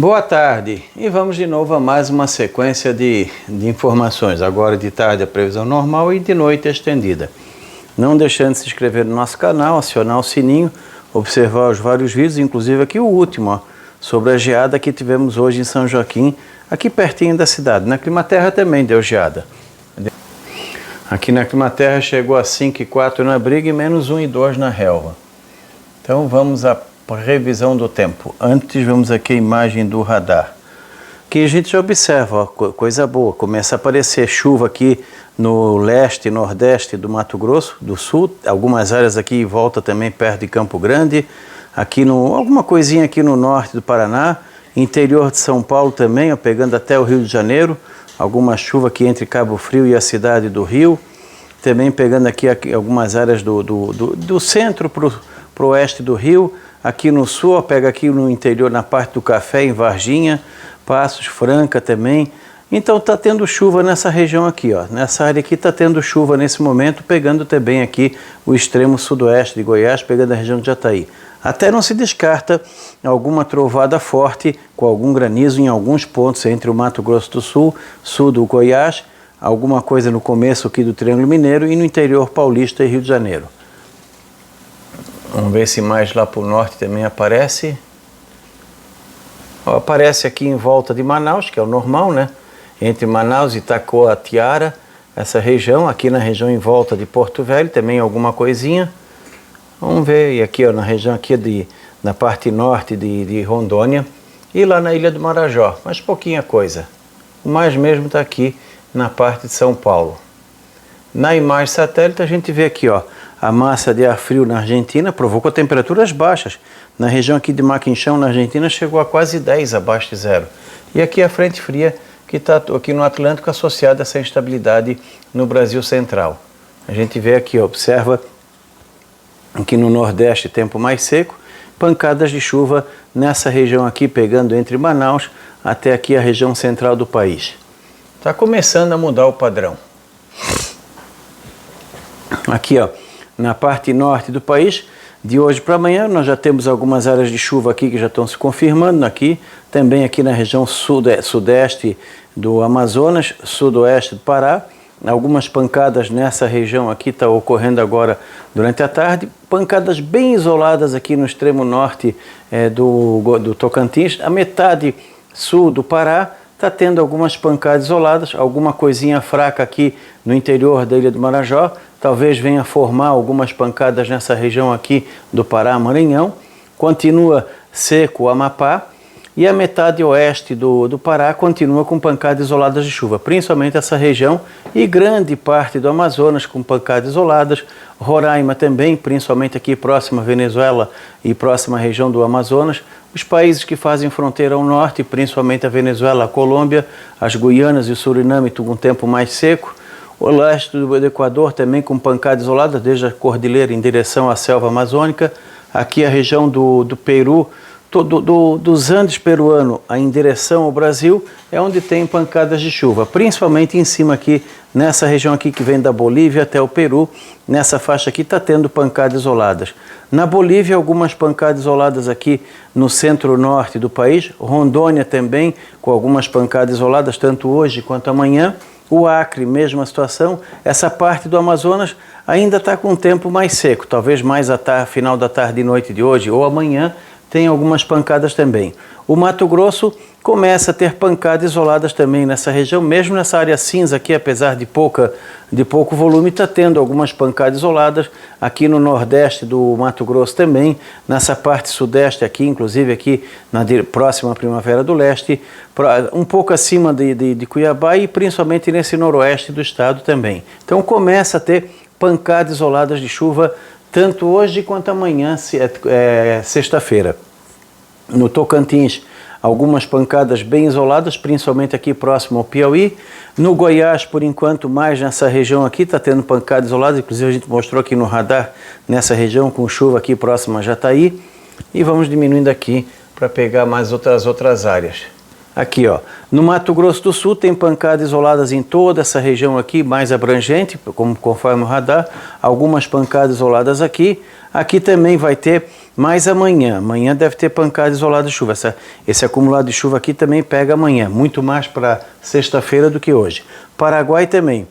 Boa tarde, e vamos de novo a mais uma sequência de informações. Agora de tarde a previsão normal e de noite a estendida. Não deixando de se inscrever no nosso canal, acionar o sininho, observar os vários vídeos, inclusive aqui o último, ó, sobre a geada que tivemos hoje em São Joaquim, aqui pertinho da cidade. Na Climaterra também deu geada. Aqui na Climaterra chegou a 5,4 na Briga e menos 1,2 na relva. Então vamos à previsão do tempo. Antes vamos aqui a imagem do radar. Aqui a gente já observa, ó, coisa boa, começa a aparecer chuva aqui no leste e nordeste do Mato Grosso do Sul, algumas áreas aqui em volta também perto de Campo Grande, aqui alguma coisinha aqui no norte do Paraná, interior de São Paulo também, ó, pegando até o Rio de Janeiro, alguma chuva aqui entre Cabo Frio e a cidade do Rio, também pegando aqui algumas áreas do centro para o oeste do Rio, aqui no sul, ó, pega aqui no interior, na parte do Café, em Varginha, Passos, Franca também. Então está tendo chuva nessa região aqui, ó. Nessa área aqui está tendo chuva nesse momento, pegando também aqui o extremo sudoeste de Goiás, pegando a região de Jataí. Até não se descarta alguma trovada forte com algum granizo em alguns pontos entre o Mato Grosso do Sul, sul do Goiás, alguma coisa no começo aqui do Triângulo Mineiro e no interior paulista e Rio de Janeiro. Vamos ver se mais lá para o norte também aparece. Ó, aparece aqui em volta de Manaus, que é o normal, né? Entre Manaus e Itacoatiara, essa região, aqui na região em volta de Porto Velho, também alguma coisinha. Vamos ver, e aqui ó, na região aqui na parte norte de Rondônia, e lá na Ilha do Marajó, mas pouquinha coisa. O mais mesmo está aqui na parte de São Paulo. Na imagem satélite a gente vê aqui, ó, a massa de ar frio na Argentina provocou temperaturas baixas. Na região aqui de Maquinchão, na Argentina, chegou a quase 10 abaixo de zero. E aqui a frente fria que está aqui no Atlântico associada a essa instabilidade no Brasil Central. A gente vê aqui, observa aqui no Nordeste tempo mais seco, pancadas de chuva nessa região aqui, pegando entre Manaus até aqui a região central do país. Está começando a mudar o padrão. Aqui, ó, na parte norte do país, de hoje para amanhã, nós já temos algumas áreas de chuva aqui que já estão se confirmando aqui, também aqui na região sudeste do Amazonas, sudoeste do Pará, algumas pancadas nessa região aqui está ocorrendo agora durante a tarde, pancadas bem isoladas aqui no extremo norte do Tocantins, a metade sul do Pará, está tendo algumas pancadas isoladas, alguma coisinha fraca aqui no interior da Ilha do Marajó, talvez venha formar algumas pancadas nessa região aqui do Pará, Maranhão, continua seco o Amapá, e a metade oeste do Pará continua com pancadas isoladas de chuva, principalmente essa região e grande parte do Amazonas com pancadas isoladas, Roraima também, principalmente aqui próxima à Venezuela e próxima à região do Amazonas, os países que fazem fronteira ao norte, principalmente a Venezuela, a Colômbia, as Guianas e o Suriname, com um tempo mais seco, o leste do Equador também com pancada isolada, desde a cordilheira em direção à selva amazônica, aqui a região do Peru, dos Andes peruano em direção ao Brasil, é onde tem pancadas de chuva, principalmente em cima aqui, nessa região aqui que vem da Bolívia até o Peru, nessa faixa aqui está tendo pancadas isoladas. Na Bolívia, algumas pancadas isoladas aqui no centro-norte do país, Rondônia também, com algumas pancadas isoladas, tanto hoje quanto amanhã, o Acre, mesma situação, essa parte do Amazonas ainda está com um tempo mais seco, talvez mais final da tarde e noite de hoje ou amanhã, tem algumas pancadas também. O Mato Grosso começa a ter pancadas isoladas também nessa região, mesmo nessa área cinza aqui, apesar de pouco volume, está tendo algumas pancadas isoladas, aqui no nordeste do Mato Grosso também, nessa parte sudeste aqui, inclusive aqui na próxima Primavera do Leste, um pouco acima de Cuiabá e principalmente nesse noroeste do estado também. Então começa a ter pancadas isoladas de chuva, tanto hoje quanto amanhã, sexta-feira. No Tocantins, algumas pancadas bem isoladas, principalmente aqui próximo ao Piauí. No Goiás, por enquanto, mais nessa região aqui, está tendo pancadas isoladas, inclusive a gente mostrou aqui no radar, nessa região com chuva aqui próxima a Jataí. E vamos diminuindo aqui para pegar mais outras áreas. Aqui, ó, no Mato Grosso do Sul tem pancadas isoladas em toda essa região aqui, mais abrangente, conforme o radar, algumas pancadas isoladas aqui. Aqui também vai ter mais amanhã. Amanhã deve ter pancada isolada de chuva. Esse acumulado de chuva aqui também pega amanhã, muito mais para sexta-feira do que hoje. Paraguai também.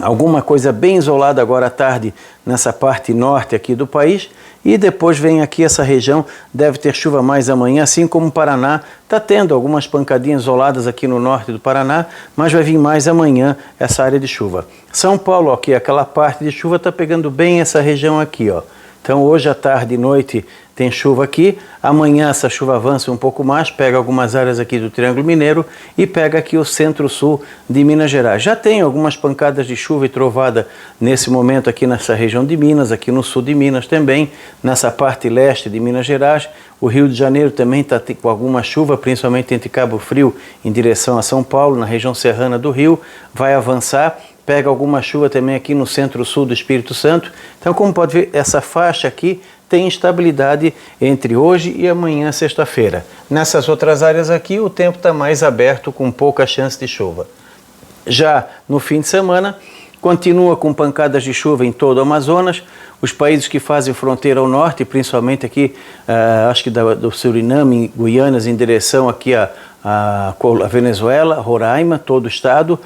Alguma coisa bem isolada agora à tarde nessa parte norte aqui do país, e depois vem aqui essa região, deve ter chuva mais amanhã, assim como o Paraná está tendo algumas pancadinhas isoladas aqui no norte do Paraná, mas vai vir mais amanhã essa área de chuva. São Paulo, aqui, aquela parte de chuva está pegando bem essa região aqui, ó. Então hoje à tarde e noite tem chuva aqui, amanhã essa chuva avança um pouco mais, pega algumas áreas aqui do Triângulo Mineiro e pega aqui o centro-sul de Minas Gerais. Já tem algumas pancadas de chuva e trovada nesse momento aqui nessa região de Minas, aqui no sul de Minas também, nessa parte leste de Minas Gerais. O Rio de Janeiro também está com alguma chuva, principalmente entre Cabo Frio em direção a São Paulo, na região serrana do Rio, vai avançar. Pega alguma chuva também aqui no centro-sul do Espírito Santo. Então, como pode ver, essa faixa aqui tem instabilidade entre hoje e amanhã, sexta-feira. Nessas outras áreas aqui, o tempo está mais aberto, com pouca chance de chuva. Já no fim de semana, continua com pancadas de chuva em todo o Amazonas. Os países que fazem fronteira ao norte, principalmente aqui, acho que do Suriname, Guianas, em direção aqui a Venezuela, Roraima, todo o estado,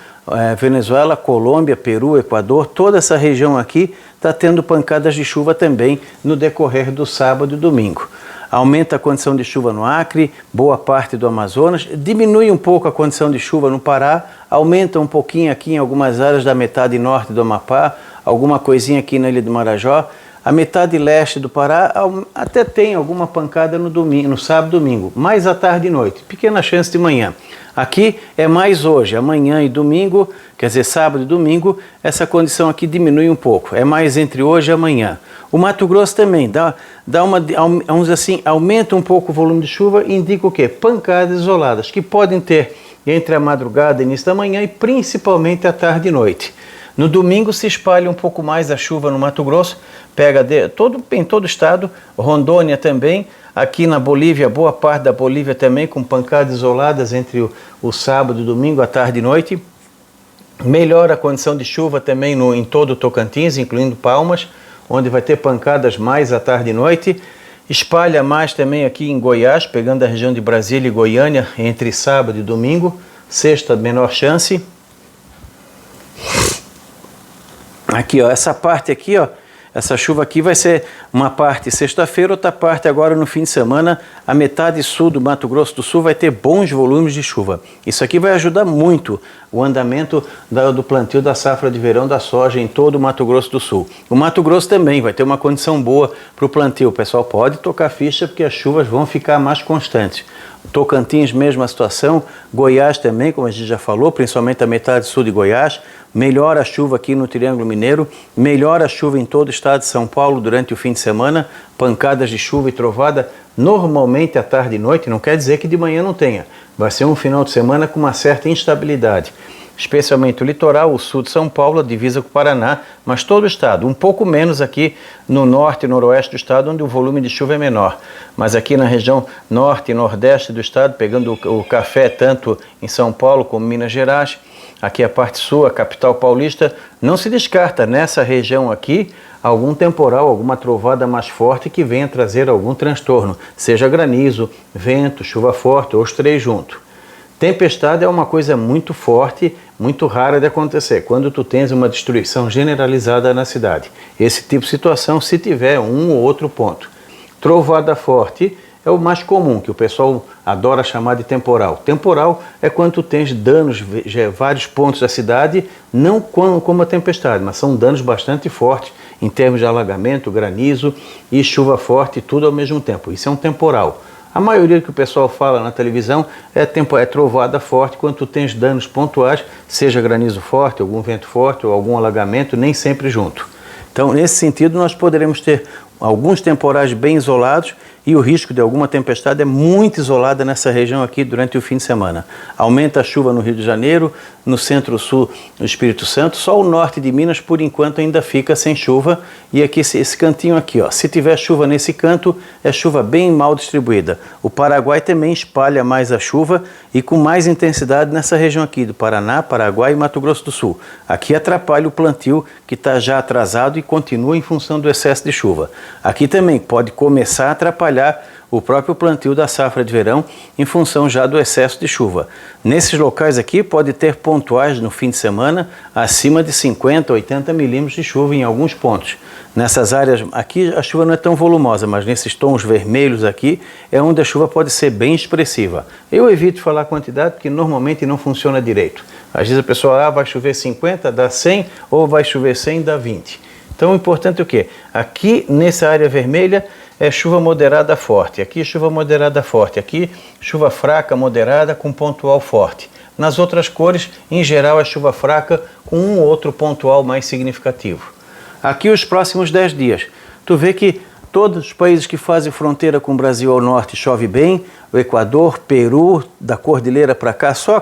Venezuela, Colômbia, Peru, Equador, toda essa região aqui está tendo pancadas de chuva também no decorrer do sábado e domingo. Aumenta a condição de chuva no Acre, boa parte do Amazonas, diminui um pouco a condição de chuva no Pará, aumenta um pouquinho aqui em algumas áreas da metade norte do Amapá, alguma coisinha aqui na Ilha do Marajó. A metade leste do Pará até tem alguma pancada no domingo, no sábado e domingo, mais à tarde e noite, pequena chance de manhã. Aqui é mais hoje, amanhã e domingo, quer dizer, sábado e domingo, essa condição aqui diminui um pouco, é mais entre hoje e amanhã. O Mato Grosso também vamos dizer assim, aumenta um pouco o volume de chuva e indica o quê? Pancadas isoladas, que podem ter entre a madrugada e início da manhã e principalmente à tarde e noite. No domingo se espalha um pouco mais a chuva no Mato Grosso, pega em todo o estado, Rondônia também, aqui na Bolívia, boa parte da Bolívia também, com pancadas isoladas entre o sábado e domingo, à tarde e noite. Melhora a condição de chuva também em todo o Tocantins, incluindo Palmas, onde vai ter pancadas mais à tarde e noite. Espalha mais também aqui em Goiás, pegando a região de Brasília e Goiânia, entre sábado e domingo, sexta menor chance. Aqui, ó, essa parte aqui, ó, essa chuva aqui vai ser uma parte sexta-feira, outra parte agora no fim de semana. A metade sul do Mato Grosso do Sul vai ter bons volumes de chuva. Isso aqui vai ajudar muito o andamento do plantio da safra de verão da soja em todo o Mato Grosso do Sul. O Mato Grosso também vai ter uma condição boa para o plantio. O pessoal pode tocar ficha porque as chuvas vão ficar mais constantes. Tocantins, mesma situação. Goiás também, como a gente já falou, principalmente a metade sul de Goiás. Melhora a chuva aqui no Triângulo Mineiro, melhora a chuva em todo o estado de São Paulo durante o fim de semana, pancadas de chuva e trovada normalmente à tarde e noite, não quer dizer que de manhã não tenha. Vai ser um final de semana com uma certa instabilidade, especialmente o litoral, o sul de São Paulo, a divisa com o Paraná, mas todo o estado, um pouco menos aqui no norte e noroeste do estado, onde o volume de chuva é menor. Mas aqui na região norte e nordeste do estado, pegando o café tanto em São Paulo como em Minas Gerais, aqui a parte sul, a capital paulista, não se descarta nessa região aqui algum temporal, alguma trovada mais forte que venha trazer algum transtorno, seja granizo, vento, chuva forte ou os três juntos. Tempestade é uma coisa muito forte, muito rara de acontecer, quando tu tens uma destruição generalizada na cidade. Esse tipo de situação, se tiver um ou outro ponto. Trovada forte é o mais comum, que o pessoal adora chamar de temporal. Temporal é quando tu tens danos em vários pontos da cidade, não como a tempestade, mas são danos bastante fortes em termos de alagamento, granizo e chuva forte, tudo ao mesmo tempo. Isso é um temporal. A maioria que o pessoal fala na televisão é trovada forte quando tu tens danos pontuais, seja granizo forte, algum vento forte ou algum alagamento, nem sempre junto. Então, nesse sentido, nós poderemos ter alguns temporais bem isolados e o risco de alguma tempestade é muito isolada nessa região aqui durante o fim de semana. Aumenta a chuva no Rio de Janeiro, no centro-sul do Espírito Santo, só o norte de Minas por enquanto ainda fica sem chuva, e aqui esse cantinho aqui, ó, se tiver chuva nesse canto, é chuva bem mal distribuída. O Paraguai também espalha mais a chuva e com mais intensidade nessa região aqui do Paraná, Paraguai e Mato Grosso do Sul. Aqui atrapalha o plantio que está já atrasado e continua em função do excesso de chuva. Aqui também pode começar a atrapalhar o próprio plantio da safra de verão em função já do excesso de chuva. Nesses locais aqui pode ter pontuais no fim de semana acima de 50, 80 milímetros de chuva em alguns pontos. Nessas áreas aqui a chuva não é tão volumosa, mas nesses tons vermelhos aqui é onde a chuva pode ser bem expressiva. Eu evito falar a quantidade porque normalmente não funciona direito. Às vezes a pessoa, vai chover 50, dá 100, ou vai chover 100, dá 20. Então o importante é o quê? Aqui nessa área vermelha é chuva moderada forte, aqui chuva moderada forte, aqui chuva fraca moderada com pontual forte. Nas outras cores, em geral, é chuva fraca com um ou outro pontual mais significativo. Aqui os próximos 10 dias, tu vê que todos os países que fazem fronteira com o Brasil ao norte chove bem, o Equador, Peru, da Cordilheira para cá, só a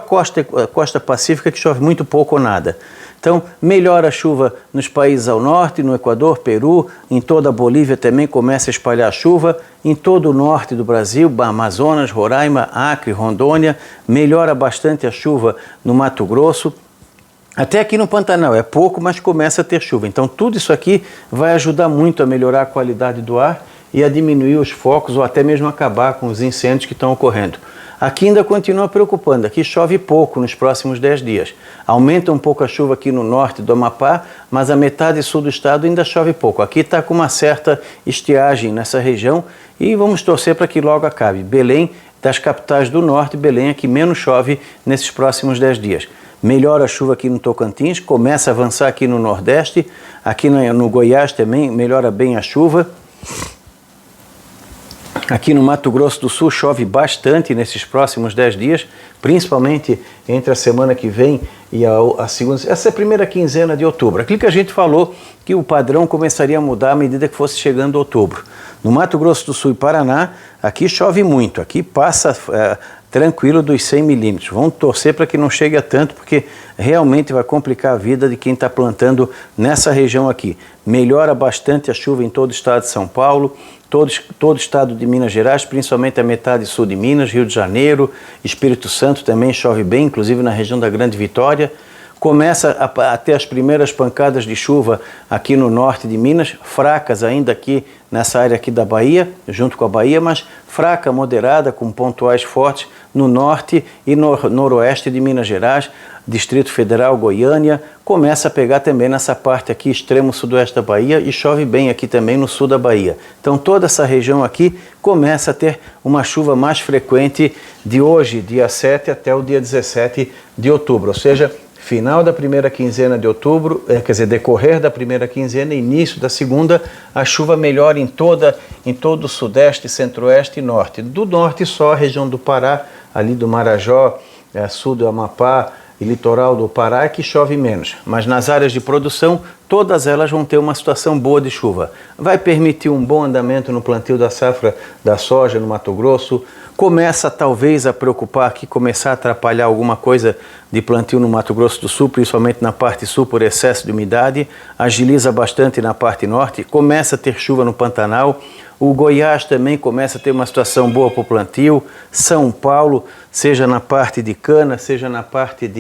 costa pacífica que chove muito pouco ou nada. Então, melhora a chuva nos países ao norte, no Equador, Peru, em toda a Bolívia também começa a espalhar a chuva, em todo o norte do Brasil, Amazonas, Roraima, Acre, Rondônia, melhora bastante a chuva no Mato Grosso. Até aqui no Pantanal, é pouco, mas começa a ter chuva. Então, tudo isso aqui vai ajudar muito a melhorar a qualidade do ar e a diminuir os focos ou até mesmo acabar com os incêndios que estão ocorrendo. Aqui ainda continua preocupando, aqui chove pouco nos próximos 10 dias. Aumenta um pouco a chuva aqui no norte do Amapá, mas a metade sul do estado ainda chove pouco. Aqui está com uma certa estiagem nessa região e vamos torcer para que logo acabe. Belém, das capitais do norte, Belém é que menos chove nesses próximos 10 dias. Melhora a chuva aqui no Tocantins, começa a avançar aqui no Nordeste, aqui no Goiás também melhora bem a chuva. Aqui no Mato Grosso do Sul chove bastante nesses próximos 10 dias, principalmente entre a semana que vem e a segunda, essa é a primeira quinzena de outubro. Aquilo que a gente falou que o padrão começaria a mudar à medida que fosse chegando outubro. No Mato Grosso do Sul e Paraná, aqui chove muito, aqui passa tranquilo dos 100 milímetros. Vamos torcer para que não chegue a tanto, porque realmente vai complicar a vida de quem está plantando nessa região aqui. Melhora bastante a chuva em todo o estado de São Paulo, todo o estado de Minas Gerais, principalmente a metade sul de Minas, Rio de Janeiro, Espírito Santo também chove bem, inclusive na região da Grande Vitória. Começa a ter as primeiras pancadas de chuva aqui no norte de Minas, fracas ainda aqui nessa área aqui da Bahia, junto com a Bahia, mas fraca, moderada, com pontuais fortes no norte e noroeste de Minas Gerais, Distrito Federal, Goiânia. Começa a pegar também nessa parte aqui, extremo sudoeste da Bahia, e chove bem aqui também no sul da Bahia. Então toda essa região aqui começa a ter uma chuva mais frequente de hoje, dia 7, até o dia 17 de outubro, ou seja, final da primeira quinzena de outubro, decorrer da primeira quinzena, início da segunda, a chuva melhora em todo o sudeste, centro-oeste e norte. Do norte só a região do Pará, ali do Marajó, sul do Amapá e litoral do Pará que chove menos. Mas nas áreas de produção, todas elas vão ter uma situação boa de chuva. Vai permitir um bom andamento no plantio da safra da soja no Mato Grosso. Começa talvez a preocupar aqui, começar a atrapalhar alguma coisa de plantio no Mato Grosso do Sul, principalmente na parte sul por excesso de umidade, agiliza bastante na parte norte, começa a ter chuva no Pantanal, o Goiás também começa a ter uma situação boa para o plantio, São Paulo, seja na parte de cana, seja na parte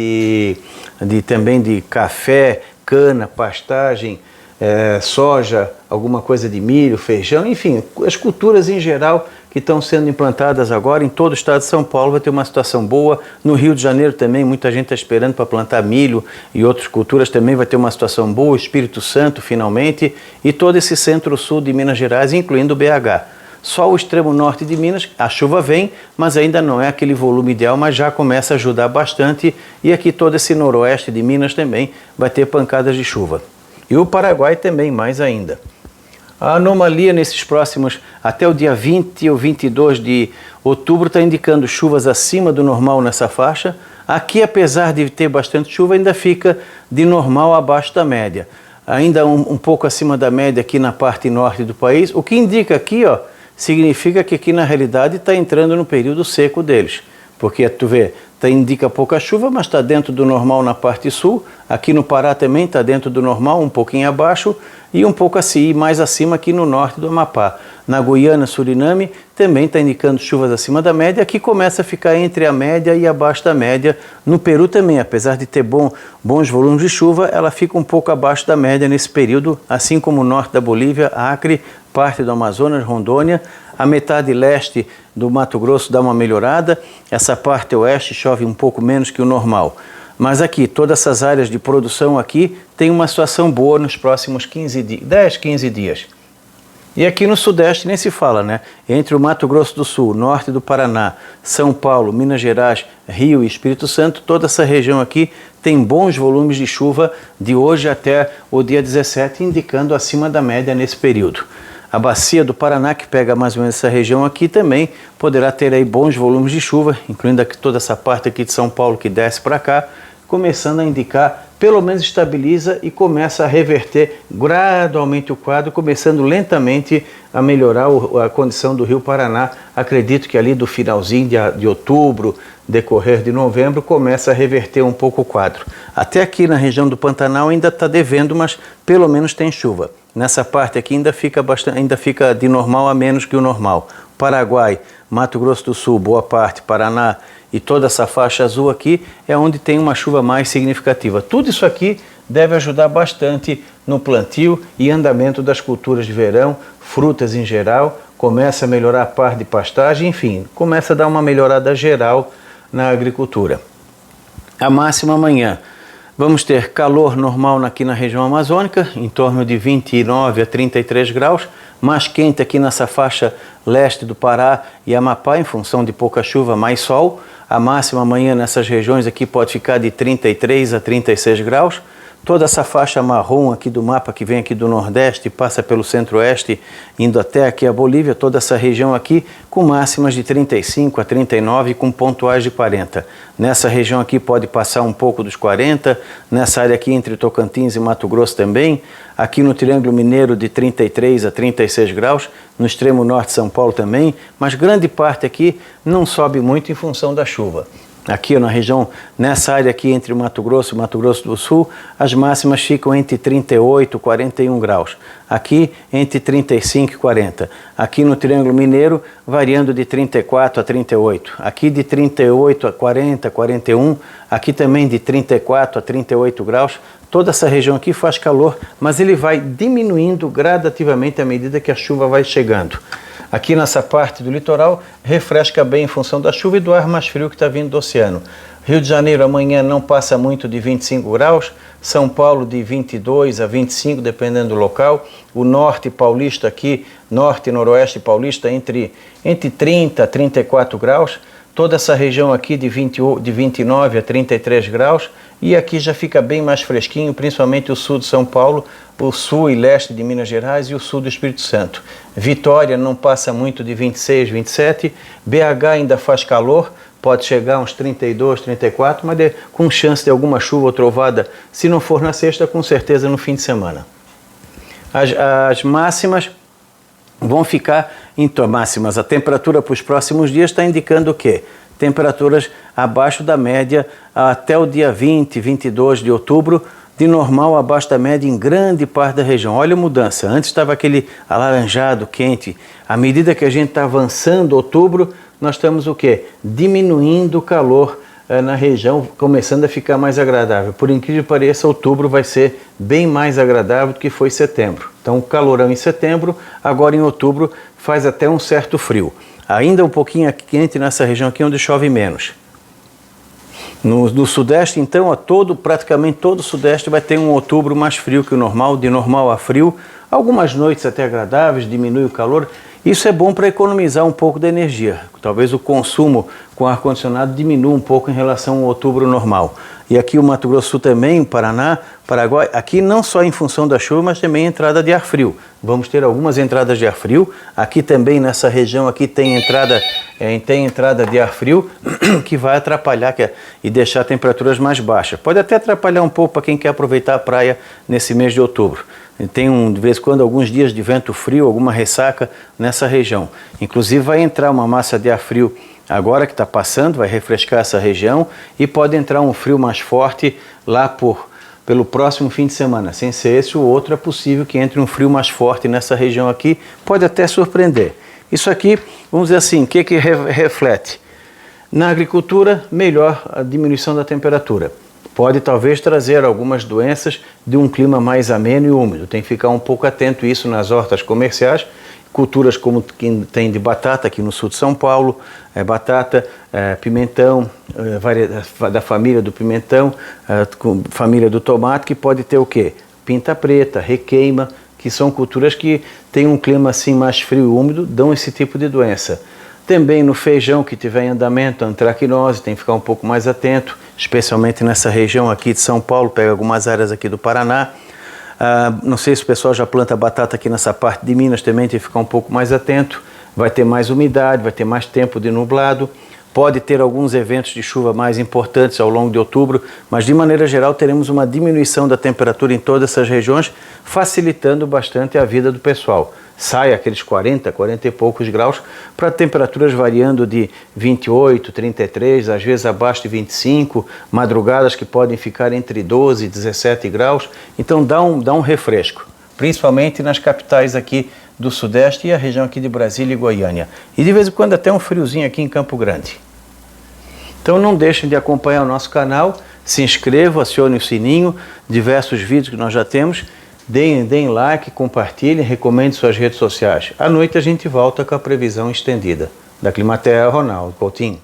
também de café, cana, pastagem, soja, alguma coisa de milho, feijão, enfim, as culturas em geral que estão sendo implantadas agora em todo o estado de São Paulo vai ter uma situação boa. No Rio de Janeiro também, muita gente está esperando para plantar milho e outras culturas também vai ter uma situação boa, Espírito Santo finalmente, e todo esse centro-sul de Minas Gerais, incluindo o BH. Só o extremo norte de Minas, a chuva vem, mas ainda não é aquele volume ideal, mas já começa a ajudar bastante, e aqui todo esse noroeste de Minas também vai ter pancadas de chuva. E o Paraguai também, mais ainda. A anomalia nesses próximos, até o dia 20 ou 22 de outubro, está indicando chuvas acima do normal nessa faixa. Aqui, apesar de ter bastante chuva, ainda fica de normal abaixo da média. Ainda um pouco acima da média aqui na parte norte do país, o que indica aqui, ó, significa que aqui na realidade está entrando no período seco deles. Porque tu vê, indica pouca chuva, mas está dentro do normal na parte sul. Aqui no Pará também está dentro do normal, um pouquinho abaixo, e um pouco assim, mais acima aqui no norte do Amapá. Na Guiana, Suriname, também está indicando chuvas acima da média. Aqui começa a ficar entre a média e abaixo da média. No Peru também, apesar de ter bons volumes de chuva, ela fica um pouco abaixo da média nesse período, assim como o norte da Bolívia, Acre, parte do Amazonas, Rondônia. A metade leste do Mato Grosso dá uma melhorada, essa parte oeste chove um pouco menos que o normal. Mas aqui, todas essas áreas de produção aqui tem uma situação boa nos próximos 10, 15 dias. E aqui no sudeste nem se fala, né? Entre o Mato Grosso do Sul, norte do Paraná, São Paulo, Minas Gerais, Rio e Espírito Santo, toda essa região aqui tem bons volumes de chuva de hoje até o dia 17, indicando acima da média nesse período. A bacia do Paraná, que pega mais ou menos essa região aqui, também poderá ter aí bons volumes de chuva, incluindo aqui toda essa parte aqui de São Paulo que desce para cá, começando a indicar, pelo menos estabiliza e começa a reverter gradualmente o quadro, começando lentamente a melhorar a condição do Rio Paraná. Acredito que ali do finalzinho de outubro, decorrer de novembro, começa a reverter um pouco o quadro. Até aqui na região do Pantanal ainda está devendo, mas pelo menos tem chuva. Nessa parte aqui ainda fica de normal a menos que o normal. Paraguai, Mato Grosso do Sul, boa parte, Paraná e toda essa faixa azul aqui é onde tem uma chuva mais significativa. Tudo isso aqui deve ajudar bastante no plantio e andamento das culturas de verão, frutas em geral, começa a melhorar a parte de pastagem, enfim, começa a dar uma melhorada geral na agricultura. A máxima amanhã. Vamos ter calor normal aqui na região amazônica, em torno de 29 a 33 graus, mais quente aqui nessa faixa leste do Pará e Amapá, em função de pouca chuva, mais sol. A máxima amanhã nessas regiões aqui pode ficar de 33 a 36 graus. Toda essa faixa marrom aqui do mapa, que vem aqui do Nordeste, passa pelo Centro-Oeste, indo até aqui a Bolívia, toda essa região aqui, com máximas de 35 a 39, com pontuais de 40. Nessa região aqui pode passar um pouco dos 40, nessa área aqui entre Tocantins e Mato Grosso também, aqui no Triângulo Mineiro de 33 a 36 graus, no extremo norte de São Paulo também, mas grande parte aqui não sobe muito em função da chuva. Aqui na região, nessa área aqui entre o Mato Grosso e Mato Grosso do Sul, as máximas ficam entre 38 e 41 graus. Aqui entre 35 e 40. Aqui no Triângulo Mineiro, variando de 34 a 38. Aqui de 38 a 40, 41. Aqui também de 34 a 38 graus. Toda essa região aqui faz calor, mas ele vai diminuindo gradativamente à medida que a chuva vai chegando. Aqui nessa parte do litoral, refresca bem em função da chuva e do ar mais frio que está vindo do oceano. Rio de Janeiro amanhã não passa muito de 25 graus, São Paulo de 22 a 25, dependendo do local. O norte paulista aqui, norte e noroeste paulista, entre 30 a 34 graus. Toda essa região aqui de 29 a 33 graus. E aqui já fica bem mais fresquinho, principalmente o sul de São Paulo, o sul e leste de Minas Gerais e o sul do Espírito Santo. Vitória não passa muito de 26, 27. BH ainda faz calor, pode chegar a uns 32, 34, mas com chance de alguma chuva ou trovada, se não for na sexta, com certeza no fim de semana. As máximas vão ficar máximas. A temperatura para os próximos dias está indicando o quê? Temperaturas abaixo da média até o dia 20, 22 de outubro, de normal abaixo da média em grande parte da região. Olha a mudança, antes estava aquele alaranjado, quente. À medida que a gente está avançando outubro, nós estamos o quê? Diminuindo o calor na região, começando a ficar mais agradável. Por incrível que pareça, outubro vai ser bem mais agradável do que foi setembro. Então, calorão em setembro, agora em outubro faz até um certo frio. Ainda um pouquinho quente nessa região aqui onde chove menos. No sudeste, então, praticamente todo o sudeste vai ter um outubro mais frio que o normal, de normal a frio. Algumas noites até agradáveis, diminui o calor. Isso é bom para economizar um pouco da energia. Talvez o consumo com ar-condicionado diminua um pouco em relação ao outubro normal. E aqui o Mato Grosso do Sul também, o Paraná, Paraguai, aqui não só em função da chuva, mas também entrada de ar frio. Vamos ter algumas entradas de ar frio. Aqui também nessa região aqui tem entrada de ar frio que vai atrapalhar e deixar temperaturas mais baixas. Pode até atrapalhar um pouco para quem quer aproveitar a praia nesse mês de outubro. Tem de vez em quando alguns dias de vento frio, alguma ressaca nessa região. Inclusive vai entrar uma massa de ar frio agora que está passando, vai refrescar essa região e pode entrar um frio mais forte lá pelo próximo fim de semana. Sem ser esse ou outro, é possível que entre um frio mais forte nessa região aqui, pode até surpreender. Isso aqui, vamos dizer assim, o que reflete? Na agricultura, melhor a diminuição da temperatura. Pode talvez trazer algumas doenças de um clima mais ameno e úmido. Tem que ficar um pouco atento a isso nas hortas comerciais. Culturas como que tem de batata aqui no sul de São Paulo, batata, pimentão, da família do pimentão, família do tomate, que pode ter o quê? Pinta preta, requeima, que são culturas que têm um clima assim mais frio e úmido, dão esse tipo de doença. Também no feijão que tiver em andamento, antracnose, tem que ficar um pouco mais atento, especialmente nessa região aqui de São Paulo, pega algumas áreas aqui do Paraná. Não sei se o pessoal já planta batata aqui nessa parte de Minas, também tem que ficar um pouco mais atento. Vai ter mais umidade, vai ter mais tempo de nublado. Pode ter alguns eventos de chuva mais importantes ao longo de outubro, mas de maneira geral teremos uma diminuição da temperatura em todas essas regiões, facilitando bastante a vida do pessoal. Sai aqueles 40 e poucos graus para temperaturas variando de 28, 33, às vezes abaixo de 25, madrugadas que podem ficar entre 12 e 17 graus. Então dá um refresco, principalmente nas capitais aqui do Sudeste e a região aqui de Brasília e Goiânia. E de vez em quando até um friozinho aqui em Campo Grande. Então não deixem de acompanhar o nosso canal, se inscrevam, acionem o sininho, diversos vídeos que nós já temos. Deem like, compartilhem, recomendem suas redes sociais. À noite a gente volta com a previsão estendida. Da Climaterra, Ronaldo Coutinho.